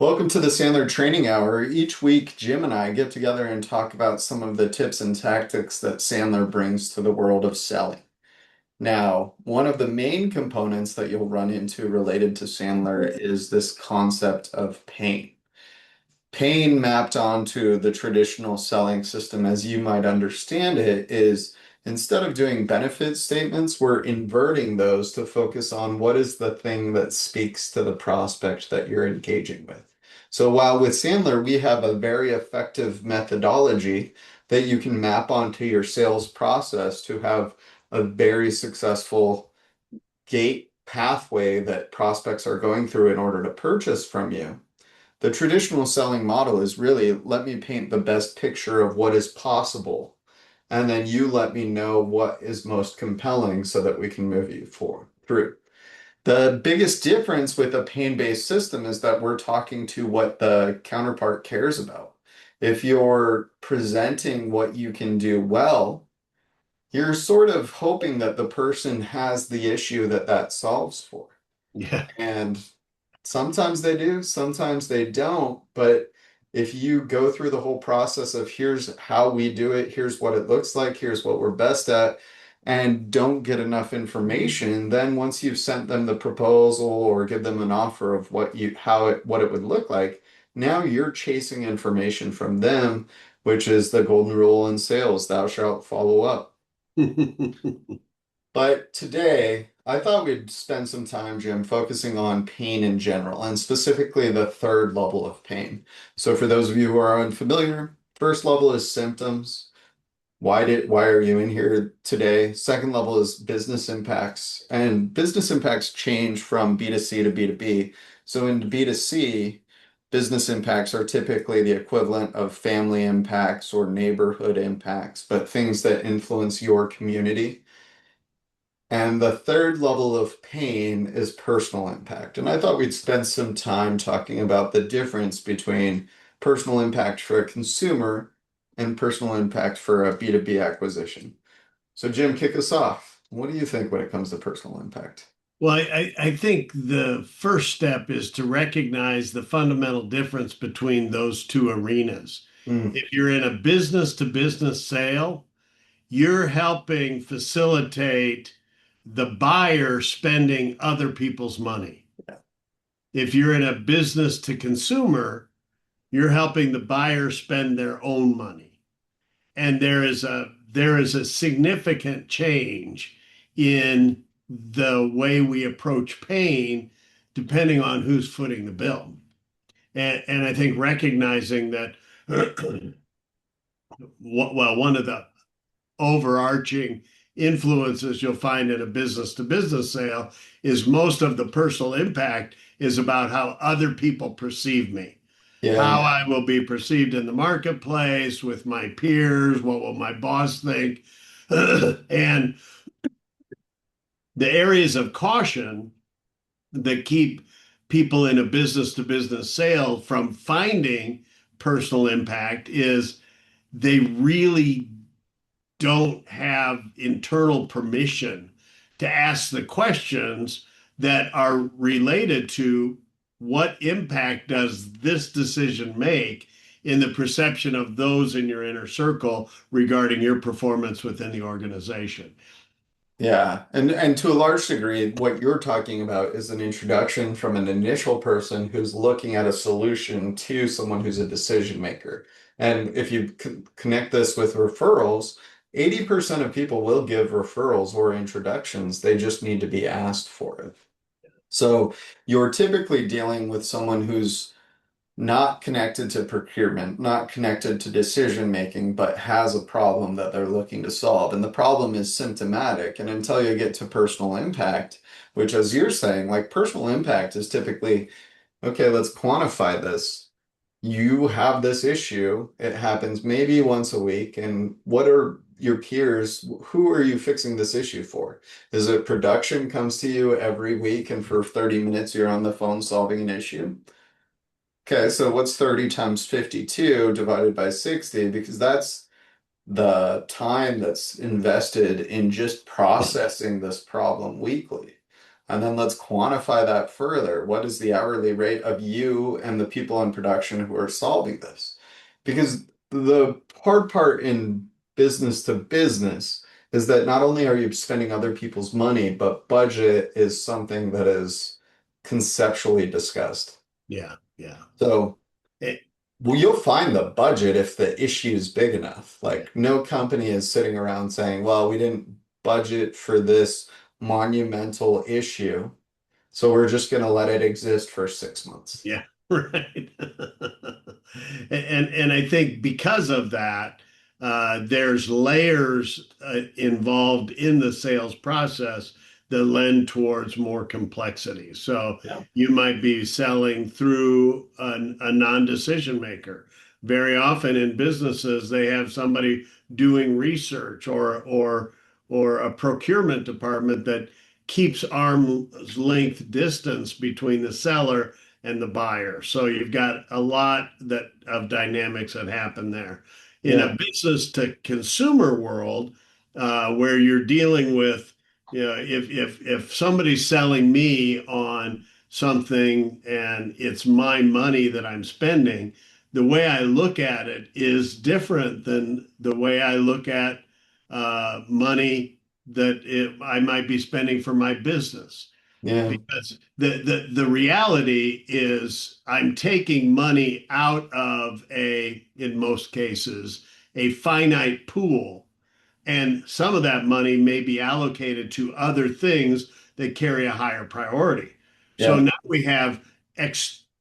Welcome to the Sandler Training Hour. Each week, Jim and I get together and talk about some of the tips and tactics that Sandler brings to the world of selling. Now, one of the main components that you'll run into related to Sandler is this concept of pain. Pain mapped onto the traditional selling system, as you might understand it, is instead of doing benefit statements, we're inverting those to focus on what is the thing that speaks to the prospect that you're engaging with. So while with Sandler, we have a very effective methodology that you can map onto your sales process to have a very successful gate pathway that prospects are going through in order to purchase from you. The traditional selling model is really let me paint the best picture of what is possible, and then you let me know what is most compelling so that we can move you through. The biggest difference with a pain-based system is that we're talking to what the counterpart cares about. If you're presenting what you can do well, you're sort of hoping that the person has the issue that that solves for. Yeah. And sometimes they do, sometimes they don't. But if you go through the whole process of here's how we do it, here's what it looks like, here's what we're best at, and don't get enough information, then once you've sent them the proposal or give them an offer of what it would look like, now you're chasing information from them, which is the golden rule in sales, thou shalt follow up. But today, I thought we'd spend some time, Jim, focusing on pain in general, and specifically the third level of pain. So for those of you who are unfamiliar, first level is symptoms. Why are you in here today? Second level is business impacts. And business impacts change from B2C to B2B. So in B2C, business impacts are typically the equivalent of family impacts or neighborhood impacts, but things that influence your community. And the third level of pain is personal impact. And I thought we'd spend some time talking about the difference between personal impact for a consumer and personal impact for a B2B acquisition. So, Jim, kick us off. What do you think when it comes to personal impact? Well, I think the first step is to recognize the fundamental difference between those two arenas. Mm, If you're in a business to business sale, you're helping facilitate the buyer spending other people's money. yeah. If you're in a business to consumer, you're helping the buyer spend their own money. And there is a significant change in the way we approach pain depending on who's footing the bill. And I think recognizing that, well, one of the overarching influences you'll find in a business to business sale is most of the personal impact is about how other people perceive me, Yeah. how I will be perceived in the marketplace with my peers, what will my boss think? And the areas of caution that keep people in a business to business sale from finding personal impact is they really don't have internal permission to ask the questions that are related to what impact does this decision make in the perception of those in your inner circle regarding your performance within the organization. Yeah, and to a large degree, what you're talking about is an introduction from an initial person who's looking at a solution to someone who's a decision maker. And if you connect this with referrals, 80% of people will give referrals or introductions. They just need to be asked for it. So you're typically dealing with someone who's not connected to procurement, not connected to decision making, but has a problem that they're looking to solve. And the problem is symptomatic. And until you get to personal impact, which, as you're saying, like personal impact is typically, okay, let's quantify this. You have this issue. It happens maybe once a week. And what are your peers? Who are you fixing this issue for? Is it production comes to you every week and for 30 minutes you're on the phone solving an issue? Okay, so what's 30 times 52 divided by 60? Because that's the time that's invested in just processing this problem weekly. And then let's quantify that further. What is the hourly rate of you and the people in production who are solving this? Because the hard part in business to business is that not only are you spending other people's money, but budget is something that is conceptually discussed. Yeah, yeah. So, Eh, well, you'll find the budget if the issue is big enough. yeah, Like, no company is sitting around saying, well, we didn't budget for this monumental issue, so we're just going to let it exist for 6 months. yeah, right. And I think because of that, there's layers involved in the sales process that lend towards more complexity. So Yeah. you might be selling through a non-decision maker. Very often in businesses, they have somebody doing research or a procurement department that keeps arm's length distance between the seller and the buyer. So you've got a lot that of dynamics that happen there. In a Yeah. business to consumer world, where you're dealing with, if somebody's selling me on something and it's my money that I'm spending, the way I look at it is different than the way I look at money I might be spending for my business. Yeah. Because the reality is I'm taking money out of in most cases, a finite pool. And some of that money may be allocated to other things that carry a higher priority. So Yeah. now we have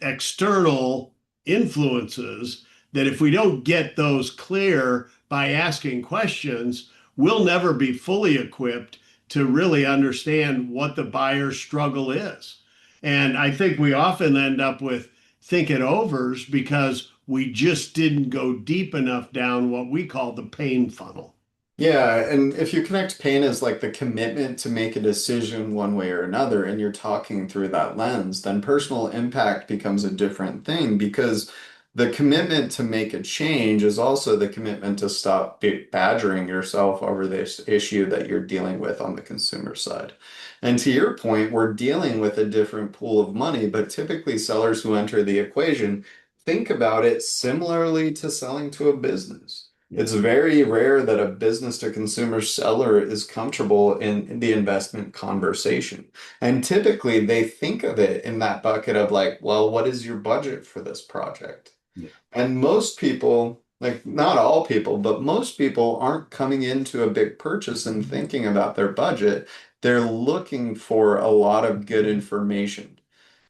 external influences that if we don't get those clear by asking questions, we'll never be fully equipped to really understand what the buyer's struggle is. And I think we often end up with think it overs because we just didn't go deep enough down what we call the pain funnel. Yeah, and if you connect pain as like the commitment to make a decision one way or another, and you're talking through that lens, then personal impact becomes a different thing because the commitment to make a change is also the commitment to stop badgering yourself over this issue that you're dealing with on the consumer side. And to your point, we're dealing with a different pool of money, but typically sellers who enter the equation think about it similarly to selling to a business. Yeah. It's very rare that a business to consumer seller is comfortable in the investment conversation. And typically they think of it in that bucket of like, well, what is your budget for this project? Yeah. And most people, like not all people, but most people aren't coming into a big purchase and thinking about their budget. They're looking for a lot of good information.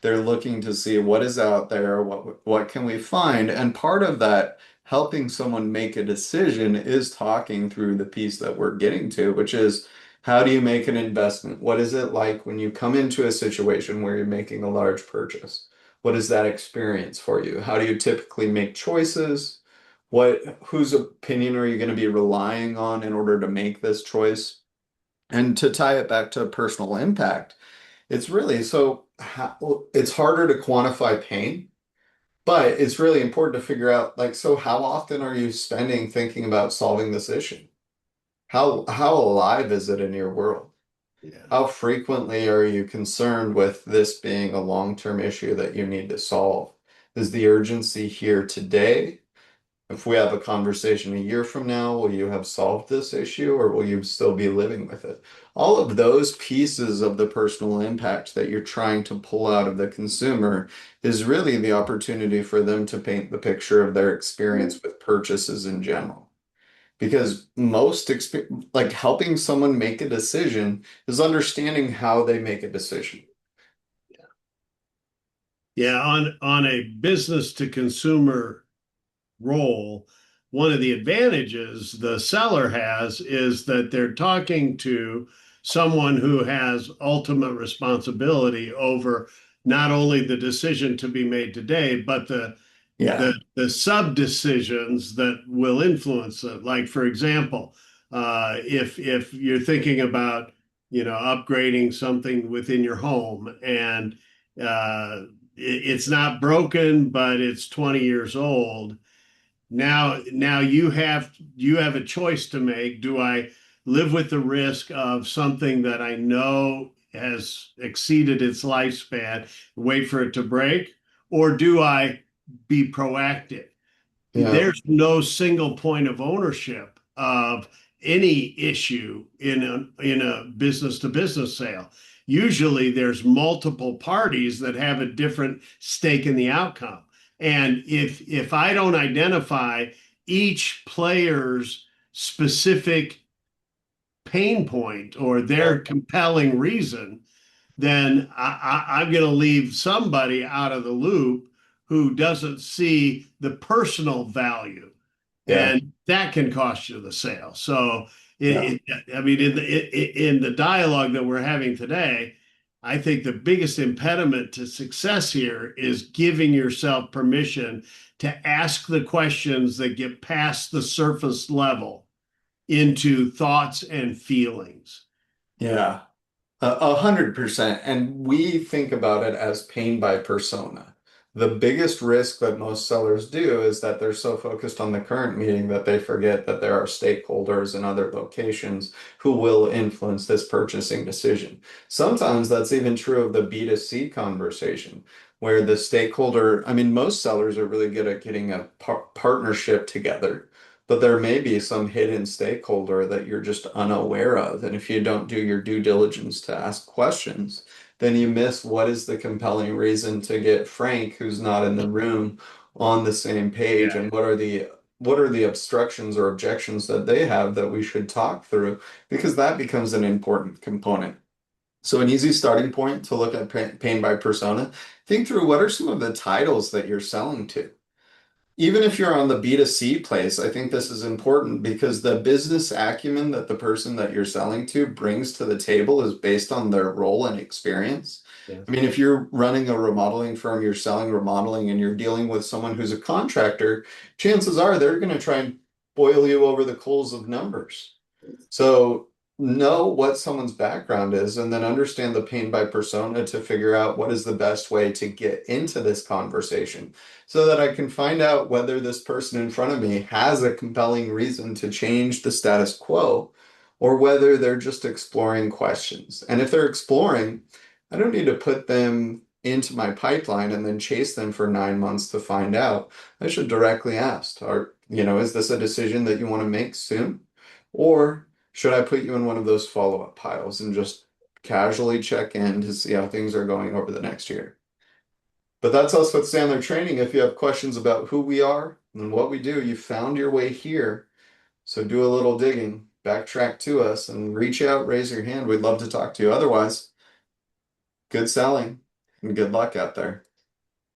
They're looking to see what is out there, what can we find, and part of that helping someone make a decision is talking through the piece that we're getting to, which is how do you make an investment? What is it like when you come into a situation where you're making a large purchase? What is that experience for you? How do you typically make choices? Whose opinion are you going to be relying on in order to make this choice? And to tie it back to personal impact, it's really it's harder to quantify pain, but it's really important to figure out like, so how often are you spending thinking about solving this issue? How alive is it in your world? Yeah. How frequently are you concerned with this being a long-term issue that you need to solve? Is the urgency here today? If we have a conversation a year from now, will you have solved this issue or will you still be living with it? All of those pieces of the personal impact that you're trying to pull out of the consumer is really the opportunity for them to paint the picture of their experience with purchases in general. Because like helping someone make a decision is understanding how they make a decision. Yeah, on a business to consumer role, one of the advantages the seller has is that they're talking to someone who has ultimate responsibility over not only the decision to be made today, but Yeah. the sub decisions that will influence it. Like for example, if you're thinking about upgrading something within your home and it's not broken, but it's 20 years old. Now you have a choice to make. Do I live with the risk of something that I know has exceeded its lifespan, wait for it to break? Or do I be proactive? Yeah. There's no single point of ownership of any issue in a business to business sale. Usually there's multiple parties that have a different stake in the outcome. And if I don't identify each player's specific pain point or their compelling reason, then I'm going to leave somebody out of the loop who doesn't see the personal value, Yeah. and that can cost you the sale. So, Yeah. I mean, in the dialogue that we're having today, I think the biggest impediment to success here is giving yourself permission to ask the questions that get past the surface level into thoughts and feelings. Yeah. 100%. And we think about it as pain by persona. The biggest risk that most sellers do is that they're so focused on the current meeting that they forget that there are stakeholders in other locations who will influence this purchasing decision. Sometimes that's even true of the B2C conversation, where the stakeholder, I mean, most sellers are really good at getting a partnership together. But there may be some hidden stakeholder that you're just unaware of. And if you don't do your due diligence to ask questions, then you miss what is the compelling reason to get Frank, who's not in the room, on the same page, Yeah. and what are the obstructions or objections that they have that we should talk through, because that becomes an important component. So an easy starting point to look at pain by persona, think through what are some of the titles that you're selling to. Even if you're on the B2C place, I think this is important because the business acumen that the person that you're selling to brings to the table is based on their role and experience. I Yes. mean, if you're running a remodeling firm, you're selling remodeling, and you're dealing with someone who's a contractor, chances are they're going to try and boil you over the coals of numbers. So know what someone's background is and then understand the pain by persona to figure out what is the best way to get into this conversation so that I can find out whether this person in front of me has a compelling reason to change the status quo or whether they're just exploring questions. And if they're exploring, I don't need to put them into my pipeline and then chase them for 9 months to find out. I should directly ask, is this a decision that you want to make soon? Or should I put you in one of those follow-up piles and just casually check in to see how things are going over the next year? But that's us with Sandler Training. If you have questions about who we are and what we do, you found your way here. So do a little digging, backtrack to us, and reach out, raise your hand. We'd love to talk to you. Otherwise, good selling and good luck out there.